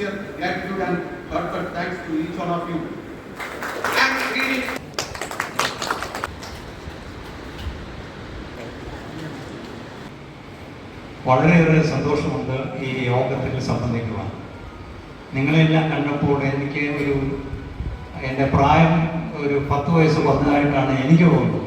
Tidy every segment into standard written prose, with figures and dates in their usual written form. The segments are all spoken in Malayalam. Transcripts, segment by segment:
sincere gratitude and heartfelt thanks to each one of you. I am reading. വളരെയേറെ സന്തോഷമുണ്ട് ഈ യോഗത്തിൽ സംബന്ധിക്കുവാൻ. നിങ്ങളെല്ലാം കണ്ടപ്പോൾ എനിക്ക് എൻ്റെ പ്രായം ഒരു 10 വയസ്സ് വന്നതായിട്ടാണ് എനിക്ക് തോന്നുന്നത്.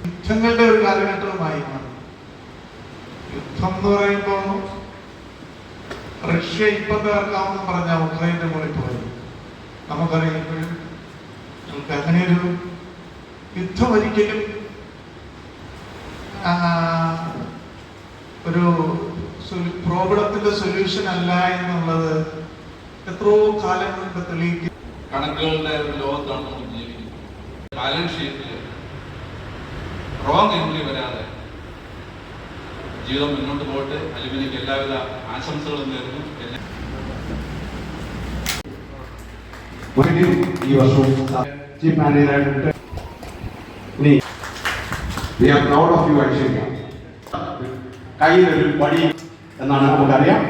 യുദ്ധങ്ങളുടെ ഒരു കാലഘട്ടവുമായി മാറി. യുദ്ധം എന്ന് പറയുമ്പോൾ റഷ്യ ഇപ്പം തകർക്കാമെന്ന് പറഞ്ഞ ഉക്രൈൻ്റെ മുകളിൽ പോയത് നമുക്കറിയാം. ഇപ്പോഴും നമുക്ക് അങ്ങനെയൊരു യുദ്ധം ഒരിക്കലും ഒരു പ്രോബ്ലത്തിന്റെ സൊല്യൂഷൻ അല്ല എന്നുള്ളത് എത്രയോ കാലം കൊണ്ട് തെളിയിക്കും. കണക്കുകളുടെ ഒരു ലോകത്താണ് നമ്മൾ ജീവിക്കുന്നത്. ബാലൻസ് ഷീറ്റിൽ റോങ് എൻട്രി വരാതെ ജീവിതം മുന്നോട്ട് പോയിട്ട് അലുമിനിക്ക് എല്ലാവിധ ആശംസകളും നേരുന്നു. ഈ വർഷവും ചീഫ് മാനേജറായിട്ട് കയ്യിലൊരു പടി എന്നാണ് നമുക്കറിയാം.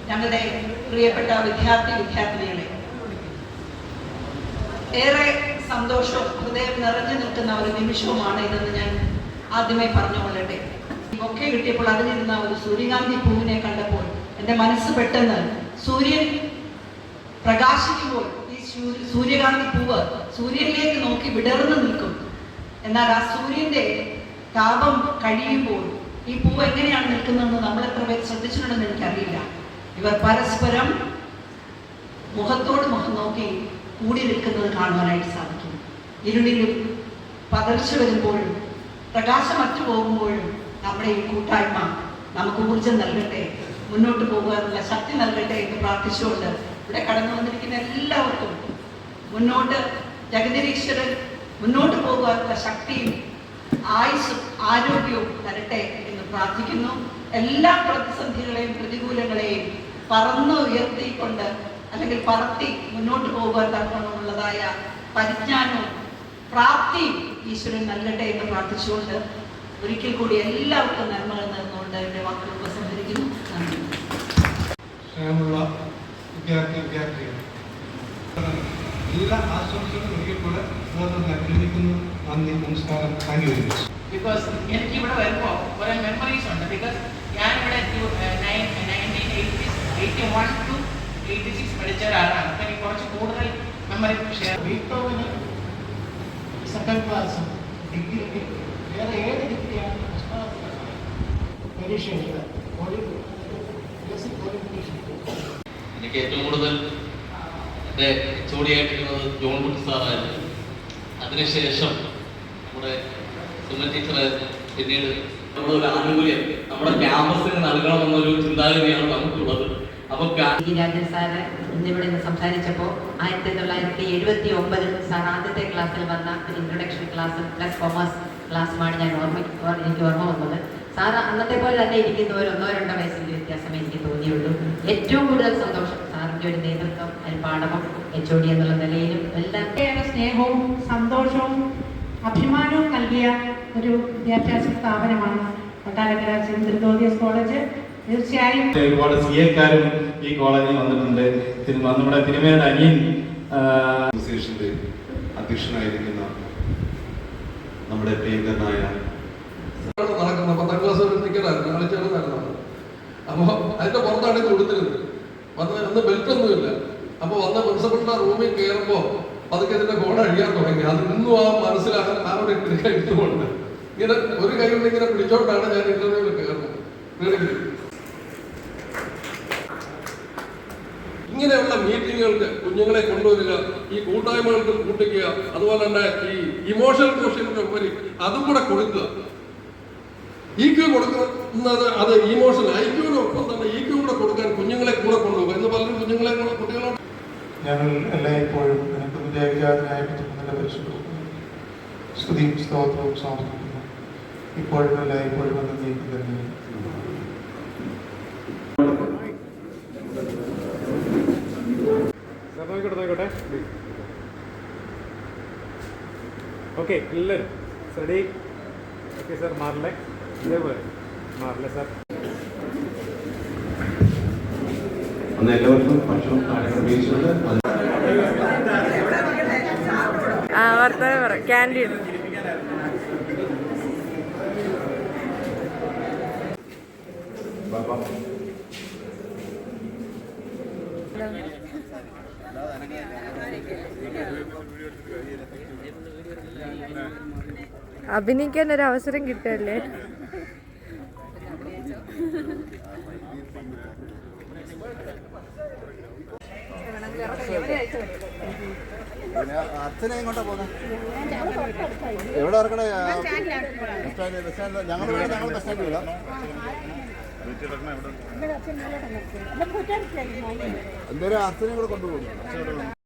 ഞങ്ങളുടെ പ്രിയപ്പെട്ട വിദ്യാർത്ഥിനികളെ, ഏറെ സന്തോഷവും ഹൃദയം നിറഞ്ഞു നിൽക്കുന്ന ഒരു നിമിഷവുമാണ് ഇതെന്ന് ഞാൻ ആദ്യമേ പറഞ്ഞുകൊള്ളട്ടെ. ഒക്കെ കിട്ടിയപ്പോൾ അതിലിരുന്ന ഒരു സൂര്യകാന്തി പൂവിനെ കണ്ടപ്പോൾ എൻ്റെ മനസ്സ് പെട്ടെന്ന് സൂര്യൻ പ്രകാശിക്കുമ്പോൾ ഈ സൂര്യകാന്തി പൂവ് സൂര്യനിലേക്ക് നോക്കി വിടർന്നു നിൽക്കും. എന്നാൽ ആ സൂര്യന്റെ താപം കഴിയുമ്പോൾ ഈ പൂവ് എങ്ങനെയാണ് നിൽക്കുന്നതെന്ന് നമ്മൾ എത്ര പേര് ശ്രദ്ധിച്ചിട്ടുണ്ടെന്ന് എനിക്കറിയില്ല. ഇവർ പരസ്പരം മുഖത്തോട് മുഖം നോക്കി കൂടി നിൽക്കുന്നത് കാണുവാനായിട്ട് സാധിക്കും. ഇരുളിലും പതർച്ച വരുമ്പോഴും പ്രകാശം അറ്റു പോകുമ്പോഴും നമ്മുടെ ഈ കൂട്ടായ്മ നമുക്ക് ഊർജം നൽകട്ടെ, മുന്നോട്ട് പോകാനുള്ള ശക്തി നൽകട്ടെ എന്ന് പ്രാർത്ഥിച്ചുകൊണ്ട് ഇവിടെ കടന്നു വന്നിരിക്കുന്ന എല്ലാവർക്കും മുന്നോട്ട് ജഗദീശ്വരൻ മുന്നോട്ട് പോകാനുള്ള ശക്തിയും ആയുസ്സും ആരോഗ്യവും തരട്ടെ എന്ന് പ്രാർത്ഥിക്കുന്നു. എല്ലാ പ്രതിസന്ധികളെയും പ്രതികൂലങ്ങളെയും ഉയർത്തിക്കൊണ്ട് അല്ലെങ്കിൽ പറത്തി മുന്നോട്ട് പോകാൻ തക്കമുള്ളതായ പരിജ്ഞാനവും പ്രാപ്തിയും ഈശ്വരൻ നൽകട്ടെ എന്ന് പ്രാർത്ഥിച്ചുകൊണ്ട് ഒരിക്കൽ കൂടി എല്ലാവർക്കും നന്മകൾ നേർന്നുകൊണ്ട് എൻ്റെ വാക്കുകൾ ഉപസംഹരിക്കുന്നു. നന്ദി. സ്നേഹമുള്ള വിദ്യാർത്ഥികൾ, എല്ലാ ആശംസകളും ഒരിക്കൽ കൂടെ അഭിനന്ദിക്കുന്നു. നന്ദി, നമസ്കാരം. Thank you very much. Because എനിക്ക് ഇവിടെ വരുമ്പോൾ കുറെ മെമ്മറീസ് ഉണ്ട്. ബിക്കോസ് ഞാനിവിടെ 1981 to 86 പഠിച്ച ഒരാളാണ്. അപ്പം എനിക്ക് കുറച്ച് കൂടുതൽ മെമ്മറി ഷെയർ. ബികോമിന് സെക്കൻഡ് ക്ലാസ് ഡിഗ്രിക്ക് വേറെ ഏത് ഡിഗ്രിയാണ് പരീക്ഷ എഴുതാൻ എനിക്ക് ഏറ്റവും കൂടുതൽ എൻ്റെ ചോടിയായിട്ടിരുന്നത് ജോൺ കുട്ടി സാറായിരുന്നു. അതിനുശേഷം നമ്മുടെ സുമ ടീച്ചറായിരുന്നു. പിന്നീട് നമ്മളൊരു ആനുകൂല്യം നമ്മുടെ ക്യാമ്പസിന് നൽകണമെന്നൊരു ചിന്താഗതിയാണ് നമുക്കുള്ളത്. അപ്പോൾ രാജൻ സാറ് ഇന്നിവിടെ സംസാരിച്ചപ്പോൾ 1979 സാർ ആദ്യത്തെ ക്ലാസ്സിൽ വന്ന ഇൻട്രൊഡക്ഷൻ ക്ലാസ് പ്ലസ് കൊമേഴ്സ് ക്ലാസ്സുമാണ് എനിക്ക് ഓർമ്മ വന്നത്. സാർ അന്നത്തെ പോലെ തന്നെ ഇരിക്കുന്നവർ 1-2 വയസ്സിൻ്റെ വ്യത്യാസമേ എനിക്ക് തോന്നിയുള്ളൂ. ഏറ്റവും കൂടുതൽ സന്തോഷം സാറിൻ്റെ ഒരു നേതൃത്വം, ഒരു പാഠവും HOD എന്നുള്ള നിലയിലും എല്ലാം ഏറെ സ്നേഹവും സന്തോഷവും അഭിമാനവും നൽകിയ ഒരു വിദ്യാഭ്യാസ സ്ഥാപനമാണ് കൊട്ടാരക്കര സെന്റ് ത്രിതോദിയസ് കോളേജ്. തീർച്ചയായും ഒരുപാട് CA-ക്കാരും ഈ കോളേജിൽ വന്നിട്ടുണ്ട്. നമ്മുടെ തിരുമേന അനിയൻ അസോസിയേഷന്റെ അധ്യക്ഷനായിരിക്കുന്ന നമ്മുടെ പ്രിയങ്കരനായ നടക്കുന്ന 10ാം ക്ലാസ് ടിക്കറ്റായിരുന്നു, ആള് ചെറുതായിരുന്നു. അപ്പോൾ അതിന്റെ പുറത്താണ് ഇത് കൊടുത്തിരുന്നത്. അന്ന് ബെൽറ്റൊന്നുമില്ല. അപ്പോൾ വന്ന പ്രിൻസിപ്പളിന്റെ റൂമിൽ കയറുമ്പോൾ അതൊക്കെ ഇതിന്റെ ഫോൺ അഴിയാൻ തുടങ്ങി. അത് ഇന്നും മനസ്സിലാക്കാൻ ആ ഒരു എടുത്തുകൊണ്ട് ഇങ്ങനെ ഒരു കൈ കൊണ്ട് ഇങ്ങനെ പിടിച്ചോണ്ടാണ് ഞാൻ ഇന്റർവ്യൂവിൽ കയറുന്നത്. ഇങ്ങനെയുള്ള മീറ്റിങ്ങുകൾക്ക് കുഞ്ഞുങ്ങളെ കൊണ്ടുവരിക, ഈ കൂട്ടായ്മകൾക്ക് കൂട്ടിക്കുക, അതുപോലെ തന്നെ ഈ ഇമോഷണൽ ക്വസ്റ്റ്യൻ്റെ ഉപരി അതും കൂടെ കൊടുക്കുക. EQ കൊടുക്കുന്നത് അത് ഇമോഷണൽ IQ-നൊപ്പം തന്നെ EQ കൂടെ കൊടുക്കാൻ കുഞ്ഞുങ്ങളെ കൂടെ കൊണ്ടുപോകുക എന്ന് പലരും കുട്ടികളോട് ഞങ്ങൾ എല്ലായ്പ്പോഴും എനിക്ക് വിദ്യാഭ്യാസത്തിനായി സ്തുതിയും സ്തോത്രവും സമർപ്പിക്കുന്നു. ഇപ്പോഴുമല്ല ഇപ്പോഴും എന്നേക്കും തന്നെ. നോക്കട്ടെ. ഓക്കെ എല്ലാവരും റെഡി? ഓക്കെ സാർ, മാറില്ലേ? ഇതേപോലെ മാറില്ലേ സാർ? അന്ന് എല്ലാവർക്കും ഭക്ഷണം കാര്യങ്ങൾ ഉപയോഗിച്ചുകൊണ്ട് ക്യാൻറ്റീൻ അഭിനയിക്കാൻ ഒരു അവസരം കിട്ടുമല്ലേ? അച്ഛനെ ഇങ്ങോട്ടാ പോകുന്നത്? എവിടെ ഇറക്കണേ? ഞങ്ങൾ ബസ് സ്റ്റാൻഡിൽ വിടാം. എന്തായാലും അച്ഛനെ കൂടെ കൊണ്ടുപോകും.